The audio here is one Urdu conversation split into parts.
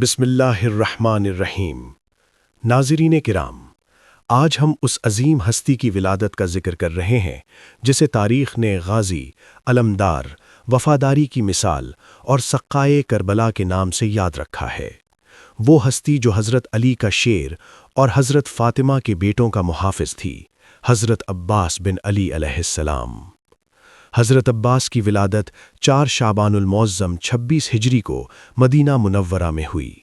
بسم اللہ الرحمن الرحیم۔ ناظرین کرام، آج ہم اس عظیم ہستی کی ولادت کا ذکر کر رہے ہیں جسے تاریخ نے غازی، علمدار، وفاداری کی مثال اور سقائے کربلا کے نام سے یاد رکھا ہے۔ وہ ہستی جو حضرت علی کا شیر اور حضرت فاطمہ کے بیٹوں کا محافظ تھی، حضرت عباس بن علی علیہ السلام۔ حضرت عباس کی ولادت 4 شعبان المعظم 26 ہجری کو مدینہ منورہ میں ہوئی۔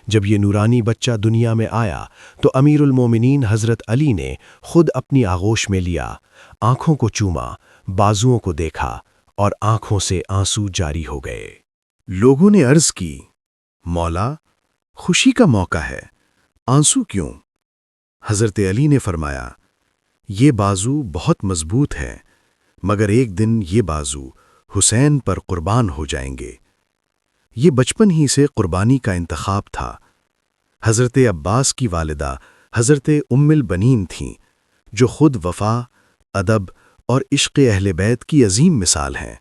جب یہ نورانی بچہ دنیا میں آیا تو امیر المومنین حضرت علی نے خود اپنی آغوش میں لیا، آنکھوں کو چوما، بازوؤں کو دیکھا اور آنکھوں سے آنسو جاری ہو گئے۔ لوگوں نے عرض کی، مولا، خوشی کا موقع ہے، آنسو کیوں؟ حضرت علی نے فرمایا، یہ بازو بہت مضبوط ہے، مگر ایک دن یہ بازو حسین پر قربان ہو جائیں گے۔ یہ بچپن ہی سے قربانی کا انتخاب تھا۔ حضرت عباس کی والدہ حضرت ام البنین تھیں، جو خود وفا، ادب اور عشق اہل بیت کی عظیم مثال ہیں۔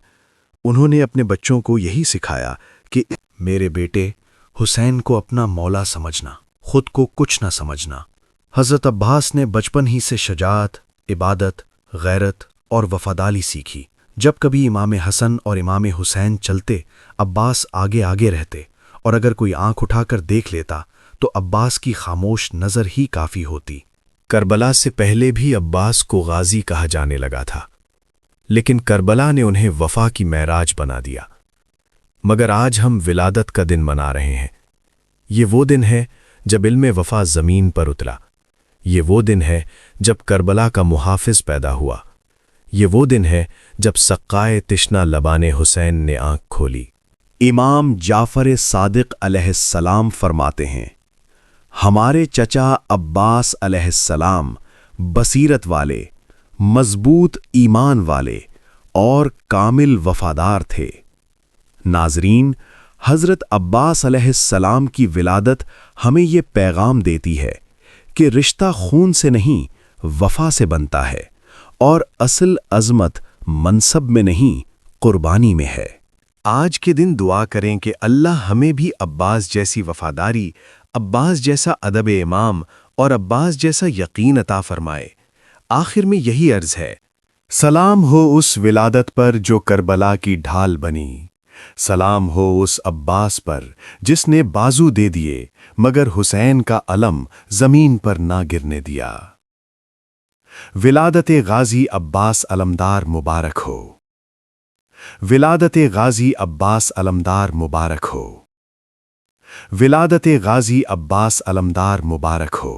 انہوں نے اپنے بچوں کو یہی سکھایا کہ میرے بیٹے، حسین کو اپنا مولا سمجھنا، خود کو کچھ نہ سمجھنا۔ حضرت عباس نے بچپن ہی سے شجاعت، عبادت، غیرت اور وفاداری سیکھی۔ جب کبھی امام حسن اور امام حسین چلتے، عباس آگے آگے رہتے، اور اگر کوئی آنکھ اٹھا کر دیکھ لیتا تو عباس کی خاموش نظر ہی کافی ہوتی۔ کربلا سے پہلے بھی عباس کو غازی کہا جانے لگا تھا، لیکن کربلا نے انہیں وفا کی معراج بنا دیا۔ مگر آج ہم ولادت کا دن منا رہے ہیں۔ یہ وہ دن ہے جب علم وفا زمین پر اترا۔ یہ وہ دن ہے جب کربلا کا محافظ پیدا ہوا۔ یہ وہ دن ہے جب سقائے تشنہ لبان حسین نے آنکھ کھولی۔ امام جعفر صادق علیہ السلام فرماتے ہیں، ہمارے چچا عباس علیہ السلام بصیرت والے، مضبوط ایمان والے اور کامل وفادار تھے۔ ناظرین، حضرت عباس علیہ السلام کی ولادت ہمیں یہ پیغام دیتی ہے کہ رشتہ خون سے نہیں، وفا سے بنتا ہے، اور اصل عظمت منصب میں نہیں، قربانی میں ہے۔ آج کے دن دعا کریں کہ اللہ ہمیں بھی عباس جیسی وفاداری، عباس جیسا ادب امام اور عباس جیسا یقین عطا فرمائے۔ آخر میں یہی عرض ہے، سلام ہو اس ولادت پر جو کربلا کی ڈھال بنی، سلام ہو اس عباس پر جس نے بازو دے دیے مگر حسین کا علم زمین پر نہ گرنے دیا۔ ولادت غازی عباس علمدار مبارک ہو۔ ولادت غازی عباس علمدار مبارک ہو۔ ولادت غازی عباس علمدار مبارک ہو۔